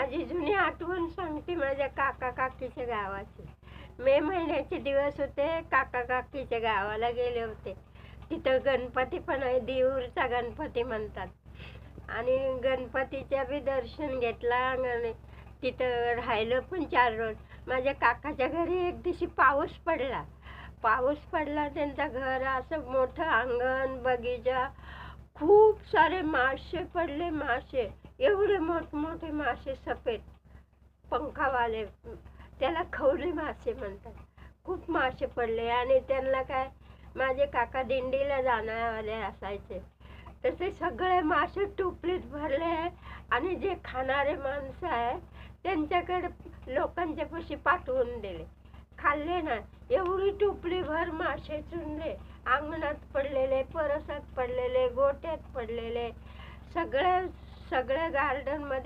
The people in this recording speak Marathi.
माझी जुनी आठवण सांगते माझ्या काका काकीच्या गावाची. मे महिन्याचे दिवस होते. काका काकीच्या गावाला गेले होते. तिथं गणपती पण आहे, देऊरचा गणपती म्हणतात. आणि गणपतीच्या बी दर्शन घेतला आणि तिथं राहिलं पण 4 रोज. माझ्या काकाच्या घरी एक दिवशी पाऊस पडला. त्यांचं घर असं मोठं अंगण, बगीचा, खूप सारे मासे पडले. मासे एवढे मोठमोठे मासे, सफेद पंखावाले, त्याला खवले मासे म्हणतात. खूप मासे पडले आणि त्यांना काय, माझे काका दिंडीला जाणारे असायचे, तर ते सगळे मासे टोपलीत भरले आणि जे खाणारे माणसं आहे त्यांच्याकडे लोकांच्या पाशी पाठवून दिले. खाल्ले ना, एवढी टोपली भर मासे चुनले. अंगणात पडलेले, परसात पडलेले, गोट्यात पडलेले, सगळ्या गार्डन मध्ये